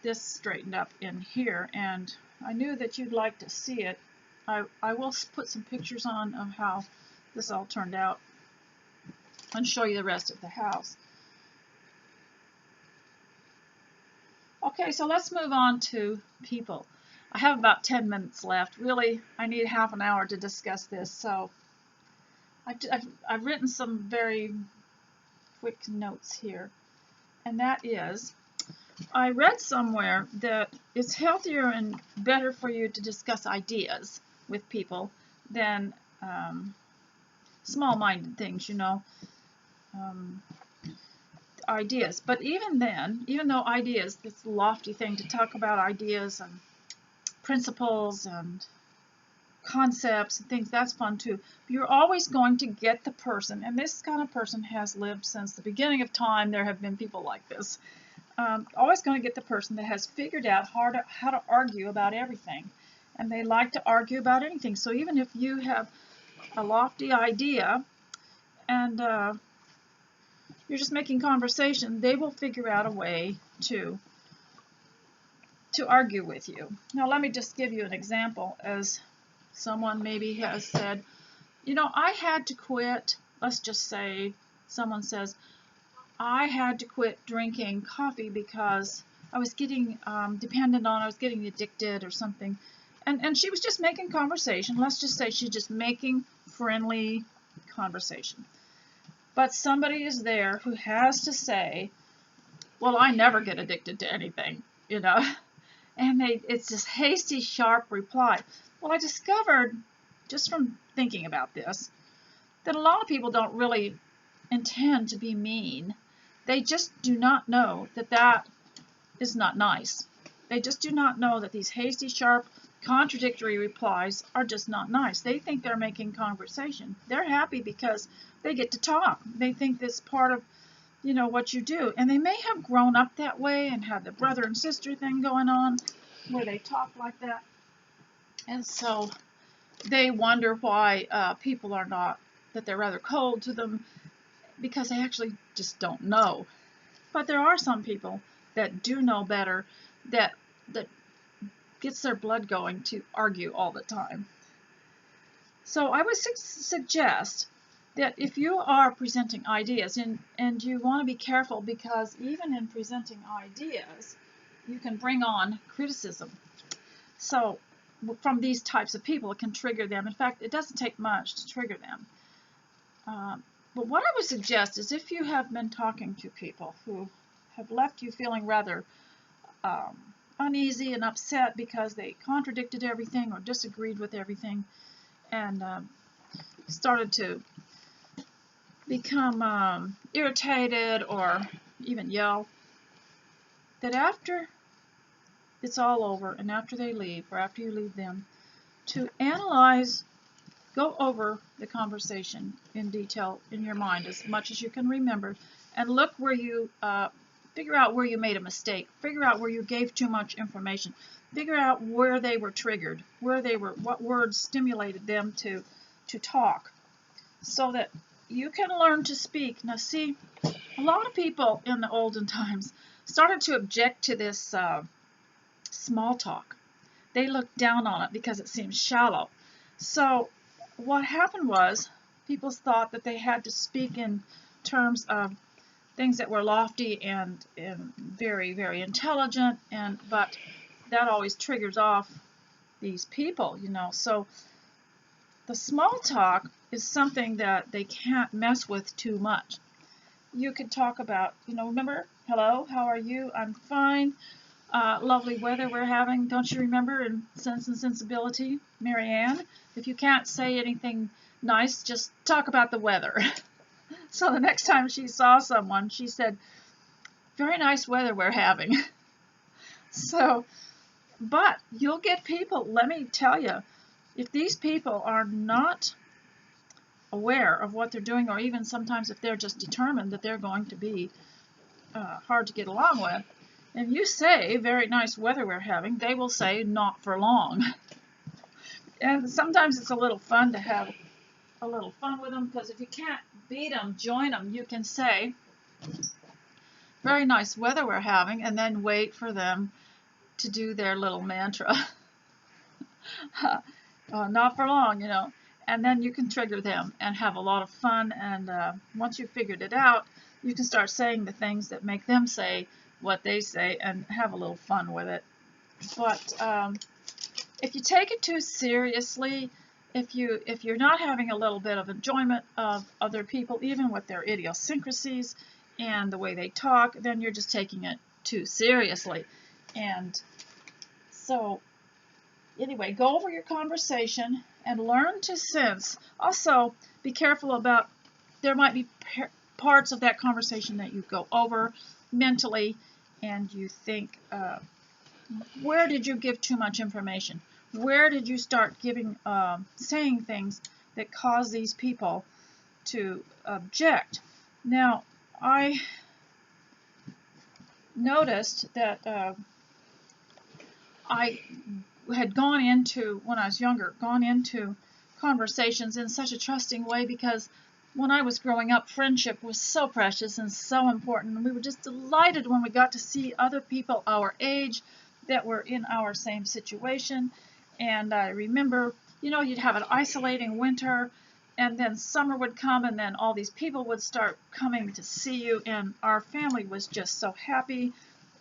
this straightened up in here, and I knew that you'd like to see it. I will put some pictures on of how this all turned out and show you the rest of the house. Okay, so let's move on to people. I have about 10 minutes left. Really, I need half an hour to discuss this, so I've written some very quick notes here, and that is, I read somewhere that it's healthier and better for you to discuss ideas with people than small-minded things, ideas. But even then, even though ideas, this lofty thing to talk about ideas and principles and concepts and things, that's fun too. You're always going to get the person, and this kind of person has lived since the beginning of time. There have been people like this. Always going to get the person that has figured out how to argue about everything. And they like to argue about anything. So even if you have a lofty idea and you're just making conversation, they will figure out a way to argue with you. Now let me just give you an example. As someone maybe has said, I had to quit. Let's just say someone says, I had to quit drinking coffee because I was getting dependent on it, I was getting addicted or something. And she was just making conversation. Let's just say she's just making friendly conversation. But somebody is there who has to say, well, I never get addicted to anything, And it's this hasty, sharp reply. Well, I discovered, just from thinking about this, that a lot of people don't really intend to be mean. They just do not know that that is not nice. They just do not know that these hasty, sharp, contradictory replies are just not nice. They think they're making conversation. They're happy because they get to talk. They think that's part of, what you do. And they may have grown up that way and have the brother and sister thing going on where they talk like that. And so they wonder why people are not, that they're rather cold to them, because they actually just don't know. But there are some people that do know better, that gets their blood going to argue all the time. So I would suggest that if you are presenting ideas, and you want to be careful, because even in presenting ideas, you can bring on criticism. So from these types of people, it can trigger them. In fact, it doesn't take much to trigger them. But what I would suggest is, if you have been talking to people who have left you feeling rather uneasy and upset because they contradicted everything or disagreed with everything, and started to become irritated or even yell, that after it's all over and after they leave, or after you leave them, to analyze, go over the conversation in detail in your mind as much as you can remember, and look where you figure out where you made a mistake, figure out where you gave too much information, figure out where they were triggered, what words stimulated them to talk, so that you can learn to speak. Now see, a lot of people in the olden times started to object to this small talk. They looked down on it because it seemed shallow. So what happened was, people thought that they had to speak in terms of things that were lofty and very, very intelligent, but that always triggers off these people, So the small talk is something that they can't mess with too much. You could talk about, remember, hello, how are you? I'm fine. Lovely weather we're having. Don't you remember in Sense and Sensibility, Mary Ann? If you can't say anything nice, just talk about the weather. So the next time she saw someone, she said, very nice weather we're having. So, but you'll get people, let me tell you, if these people are not aware of what they're doing, or even sometimes if they're just determined that they're going to be hard to get along with, and you say, very nice weather we're having, they will say, not for long. And sometimes it's a little fun to have a little fun with them, because if you can't beat them, join them. You can say, very nice weather we're having, and then wait for them to do their little mantra. Not for long, and then you can trigger them and have a lot of fun, and once you've figured it out, you can start saying the things that make them say what they say and have a little fun with it. But if you take it too seriously, if you're not having a little bit of enjoyment of other people, even with their idiosyncrasies and the way they talk, then you're just taking it too seriously. And so anyway, go over your conversation and learn to sense. Also, be careful about, there might be parts of that conversation that you go over mentally and you think, where did you give too much information? Where did you start saying things that cause these people to object? Now, I noticed that I had gone into, when I was younger, conversations in such a trusting way, because when I was growing up, friendship was so precious and so important, and we were just delighted when we got to see other people our age that were in our same situation. And I remember, you'd have an isolating winter, and then summer would come, and then all these people would start coming to see you, and our family was just so happy,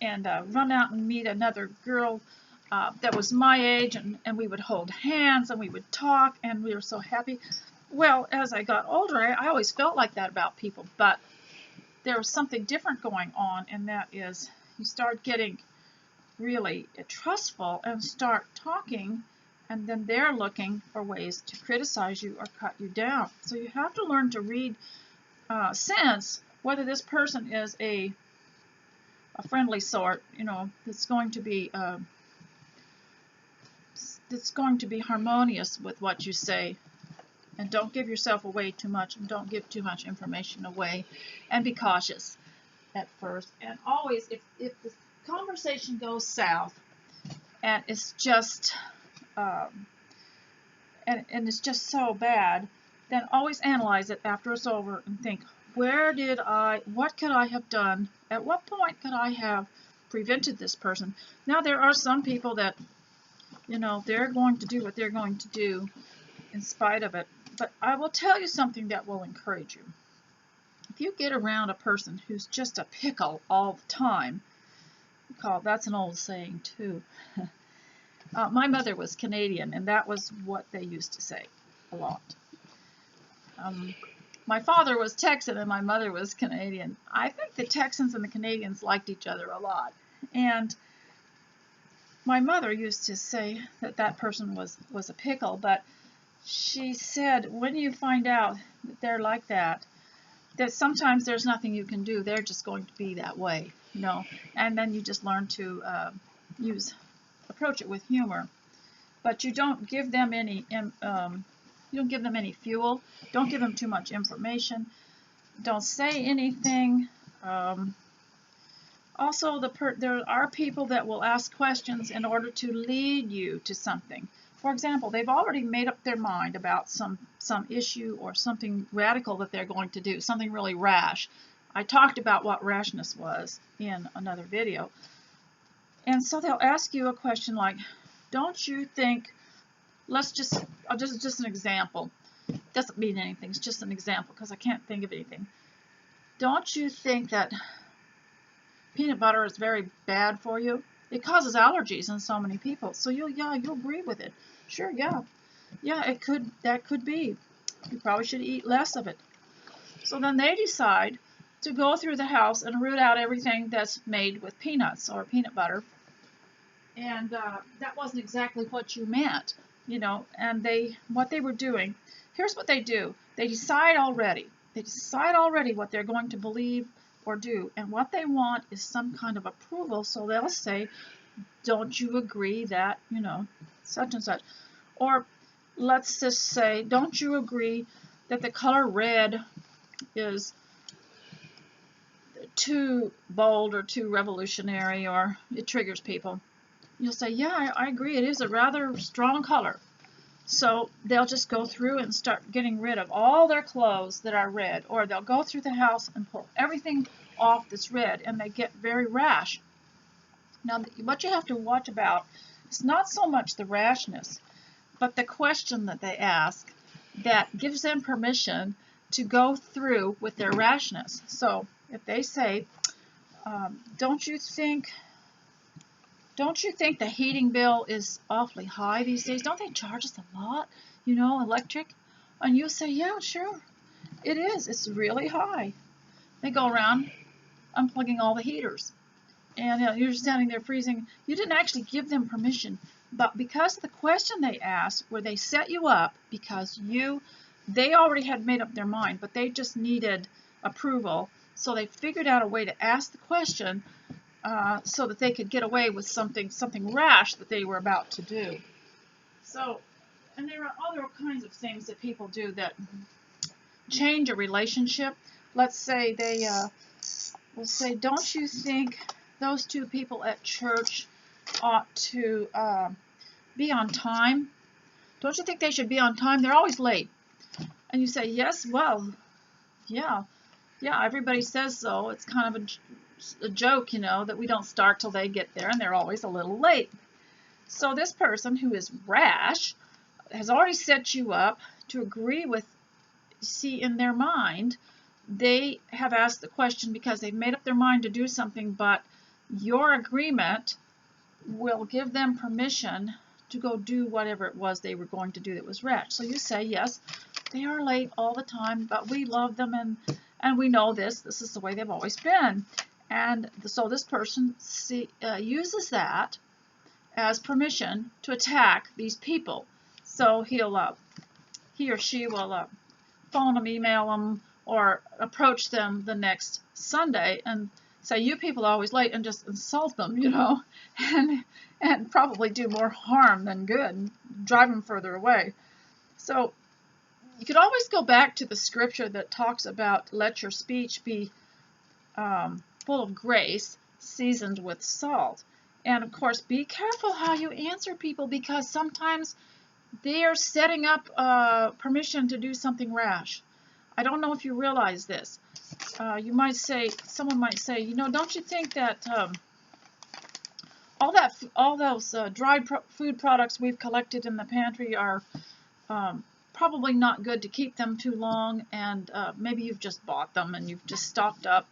and run out and meet another girl that was my age, and we would hold hands, and we would talk, and we were so happy. Well, as I got older, I always felt like that about people, but there was something different going on, and that is, you start getting really trustful and start talking, and then they're looking for ways to criticize you or cut you down. So you have to learn to read, sense whether this person is a friendly sort, that's going to be harmonious with what you say. And don't give yourself away too much, and don't give too much information away, and be cautious at first. And always, if the conversation goes south and it's just and it's just so bad, then always analyze it after it's over and think, what could I have done? At what point could I have prevented this person? Now, there are some people that, they're going to do what they're going to do in spite of it. But I will tell you something that will encourage you. If you get around a person who's just a pickle all the time, that's an old saying too. My mother was Canadian, and that was what they used to say a lot. My father was Texan, and my mother was Canadian. I think the Texans and the Canadians liked each other a lot. And my mother used to say that person was a pickle, but she said, when you find out that they're like that sometimes there's nothing you can do. They're just going to be that way, and then you just learn to approach it with humor. But you don't give them any fuel. Don't give them too much information. Don't say anything. Also, there are people that will ask questions in order to lead you to something. For example, they've already made up their mind about some issue or something radical that they're going to do, something really rash. I talked about what rashness was in another video. And so they'll ask you a question like, don't you think, just an example. It doesn't mean anything, it's just an example because I can't think of anything. Don't you think that peanut butter is very bad for you? It causes allergies in so many people. So you'll agree with it. Sure, yeah, that could be. You probably should eat less of it. So then they decide to go through the house and root out everything that's made with peanuts or peanut butter. And that wasn't exactly what you meant, you know. And what they were doing, here's what they do. They decide already. They decide already what they're going to believe or do. And what they want is some kind of approval. So they'll say, don't you agree that, you know, such and such. Or let's just say, don't you agree that the color red is too bold or too revolutionary, or it triggers people? You'll say, yeah, I agree, it is a rather strong color. So they'll just go through and start getting rid of all their clothes that are red, or they'll go through the house and pull everything off that's red, and they get very rash. Now, what you have to watch about is not so much the rashness, but the question that they ask that gives them permission to go through with their rashness. So if they say, don't you think the heating bill is awfully high these days? Don't they charge us a lot, you know, electric? And you say, yeah, sure, it is. It's really high. They go around unplugging all the heaters. And you know, you're standing there freezing. You didn't actually give them permission. But because of the question they asked, where they set you up, because they already had made up their mind, but they just needed approval. So they figured out a way to ask the question so that they could get away with something rash that they were about to do. So, and there are other kinds of things that people do that change a relationship. Let's say they will say, don't you think those two people at church ought to be on time? Don't you think they should be on time? They're always late. And you say, yes, well, yeah, everybody says so. It's kind of a joke, you know, that we don't start till they get there, and they're always a little late. So this person who is rash has already set you up to agree with, see, in their mind, they have asked the question because they've made up their mind to do something, but your agreement will give them permission to go do whatever it was they were going to do that was rash. So you say, yes, they are late all the time, but we love them, and we know this is the way they've always been. And so this person uses that as permission to attack these people. So he or she will phone them, email them, or approach them the next Sunday and say, you people are always late, and just insult them, you know, and probably do more harm than good, and drive them further away. So you could always go back to the scripture that talks about, let your speech be full of grace, seasoned with salt. And of course, be careful how you answer people, because sometimes they are setting up permission to do something rash. I don't know if you realize this. Someone might say, you know, don't you think that all those dried food products we've collected in the pantry are probably not good to keep them too long, and maybe you've just bought them and you've just stocked up,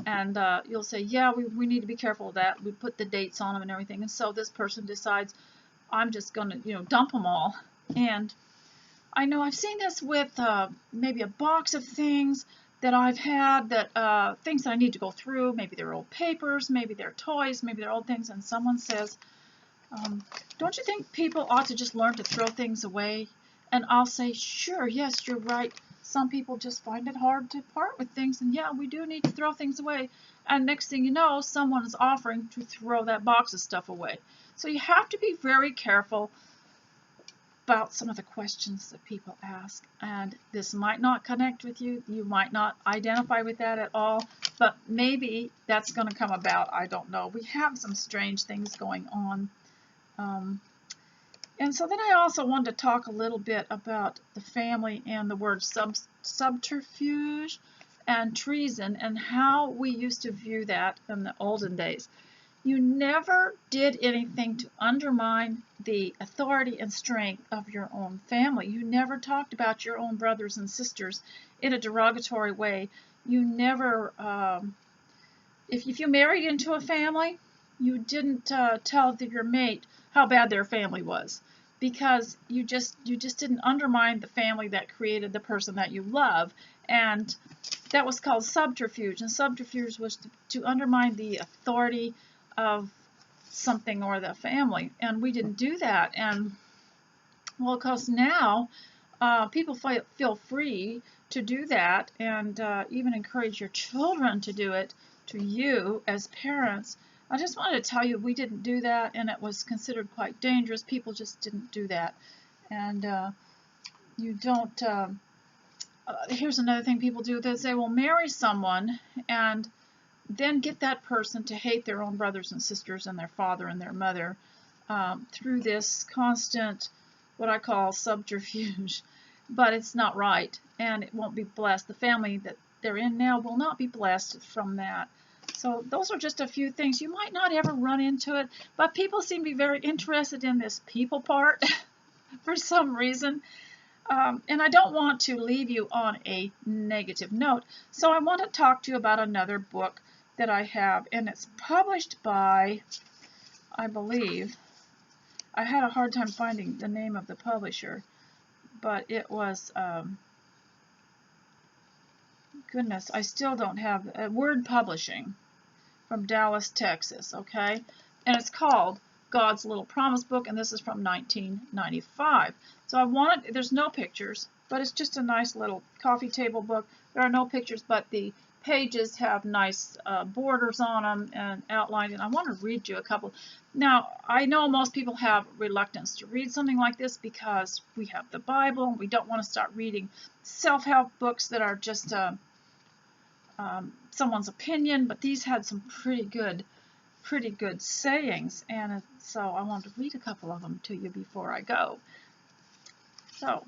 and you'll say, yeah, we need to be careful of that. We put the dates on them and everything, and so this person decides, I'm just going to, you know, dump them all. And I know I've seen this with maybe a box of things that I've had, that things that I need to go through. Maybe they're old papers, maybe they're toys, maybe they're old things, and someone says, don't you think people ought to just learn to throw things away? And I'll say, sure, yes, you're right. Some people just find it hard to part with things, and yeah, we do need to throw things away. And next thing you know, someone is offering to throw that box of stuff away. So you have to be very careful about some of the questions that people ask. And this might not connect with you. You might not identify with that at all, but maybe that's going to come about. I don't know. We have some strange things going on. And so then I also wanted to talk a little bit about the family and the word subterfuge and treason, and how we used to view that in the olden days. You never did anything to undermine the authority and strength of your own family. You never talked about your own brothers and sisters in a derogatory way. You never, if you married into a family, you didn't tell your mate how bad their family was. because you just didn't undermine the family that created the person that you love. And that was called subterfuge, and subterfuge was to undermine the authority of something or the family, and we didn't do that. And well, because now people feel free to do that, and even encourage your children to do it to you as parents. I just wanted to tell you we didn't do that, and it was considered quite dangerous. People just didn't do that. And you don't, here's another thing people do. They will marry someone and then get that person to hate their own brothers and sisters and their father and their mother through this constant, what I call subterfuge. But it's not right, and it won't be blessed. The family that they're in now will not be blessed from that. So those are just a few things. You might not ever run into it, but people seem to be very interested in this people part for some reason. And I don't want to leave you on a negative note. So I want to talk to you about another book that I have, and it's published by, I believe, I had a hard time finding the name of the publisher, but it was, goodness, I still don't have, Word Publishing from Dallas, Texas, okay? And it's called God's Little Promise Book, and this is from 1995. So I wanted, there's no pictures, but it's just a nice little coffee table book. There are no pictures, but the pages have nice borders on them and outlined, and I want to read you a couple. Now, I know most people have reluctance to read something like this because we have the Bible, and we don't want to start reading self-help books that are just someone's opinion, but these had some pretty good sayings, and so I want to read a couple of them to you before I go. So,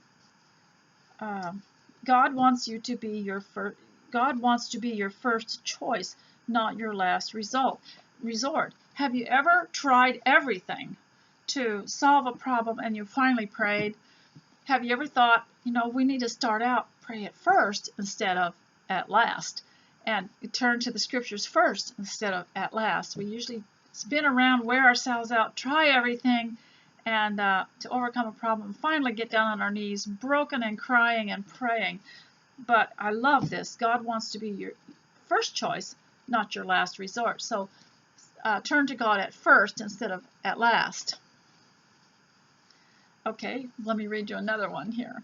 God wants you to be your first. God wants to be your first choice, not your last resort. Have you ever tried everything to solve a problem and you finally prayed? Have you ever thought, you know, we need to start out, pray at first instead of at last, and turn to the scriptures first instead of at last? We usually spin around, wear ourselves out, try everything, and to overcome a problem, finally get down on our knees, broken and crying and praying. But I love this. God wants to be your first choice, not your last resort. So turn to God at first instead of at last. Okay, let me read you another one here.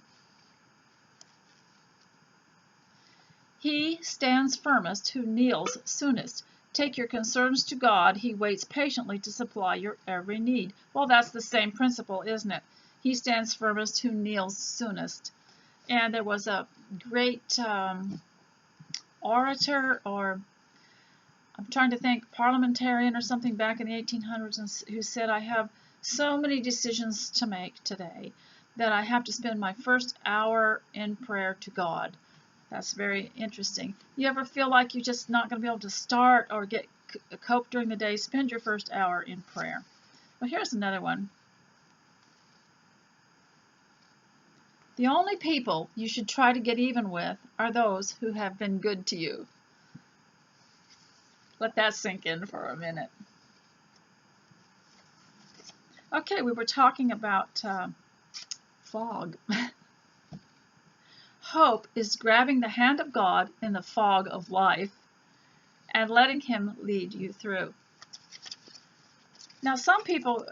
He stands firmest who kneels soonest. Take your concerns to God. He waits patiently to supply your every need. Well, that's the same principle, isn't it? He stands firmest who kneels soonest. And there was a great orator, or I'm trying to think, parliamentarian or something back in the 1800s, who said, I have so many decisions to make today that I have to spend my first hour in prayer to God. That's very interesting. You ever feel like you're just not going to be able to start or get cope during the day? Spend your first hour in prayer. Well, here's another one. The only people you should try to get even with are those who have been good to you. Let that sink in for a minute. Okay, we were talking about fog. Hope is grabbing the hand of God in the fog of life and letting Him lead you through. Now, some people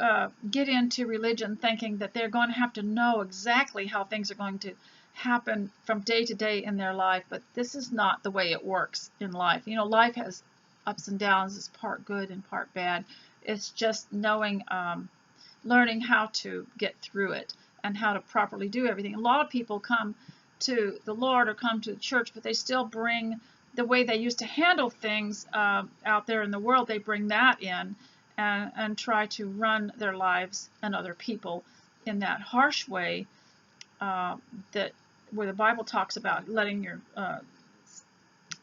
get into religion thinking that they're going to have to know exactly how things are going to happen from day to day in their life, but this is not the way it works in life. You know, life has ups and downs. It's part good and part bad. It's just knowing, learning how to get through it and how to properly do everything. A lot of people come to the Lord or come to the church, but they still bring the way they used to handle things out there in the world. They bring that in and try to run their lives and other people in that harsh way that where the Bible talks about letting your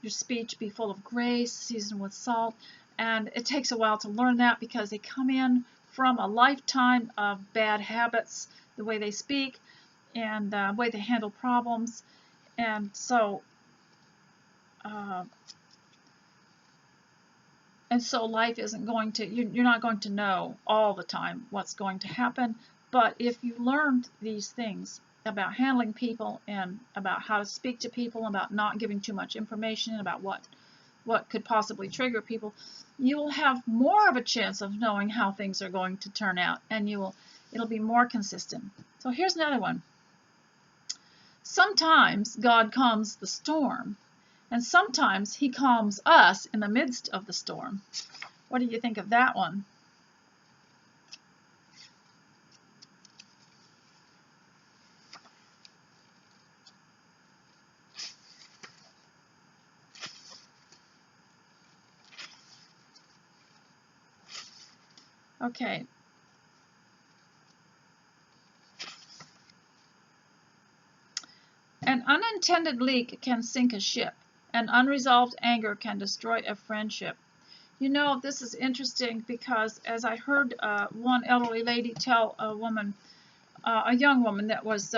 speech be full of grace, seasoned with salt. And it takes a while to learn that because they come in from a lifetime of bad habits, the way they speak and the way they handle problems. And so life isn't going to, you're not going to know all the time what's going to happen, But if you learned these things about handling people and about how to speak to people, about not giving too much information, about what could possibly trigger people, you will have more of a chance of knowing how things are going to turn out, and it'll be more consistent. So here's another one. Sometimes God calms the storm, and sometimes he calms us in the midst of the storm. What do you think of that one? Okay. An unintended leak can sink a ship. An unresolved anger can destroy a friendship. You know, this is interesting because as I heard one elderly lady tell a woman, a young woman that was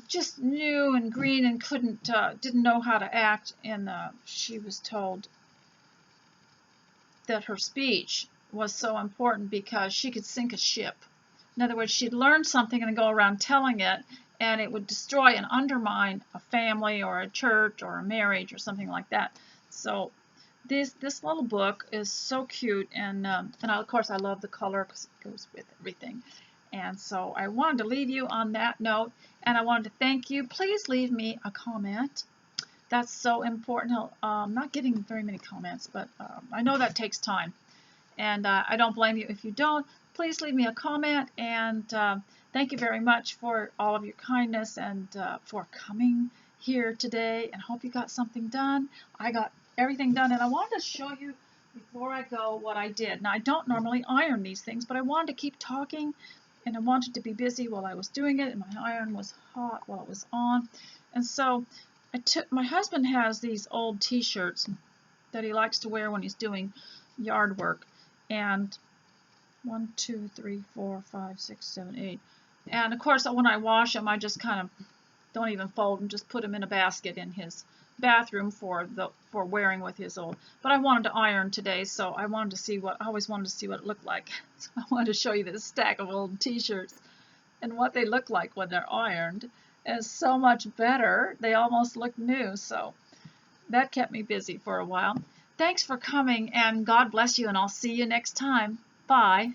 just new and green and didn't know how to act, and she was told that her speech was so important because she could sink a ship. In other words, she'd learn something and go around telling it, and it would destroy and undermine a family or a church or a marriage or something like that. So this little book is so cute, and of course I love the color because it goes with everything. And so I wanted to leave you on that note, and I wanted to thank you. Please leave me a comment. That's so important. I'm not getting very many comments, but I know that takes time. And I don't blame you if you don't. Please leave me a comment, and thank you very much for all of your kindness and for coming here today, and hope you got something done. I got everything done, and I wanted to show you before I go what I did. Now, I don't normally iron these things, but I wanted to keep talking, and I wanted to be busy while I was doing it, and my iron was hot while it was on. And so my husband has these old t-shirts that he likes to wear when he's doing yard work, and 1, 2, 3, 4, 5, 6, 7, 8. And of course, when I wash them, I just kind of don't even fold them, just put them in a basket in his bathroom for wearing with his old. But I wanted to iron today, so I wanted to see I always wanted to see what it looked like. So I wanted to show you this stack of old t-shirts and what they look like when they're ironed. And it's so much better. They almost look new. So that kept me busy for a while. Thanks for coming, and God bless you, and I'll see you next time. Bye.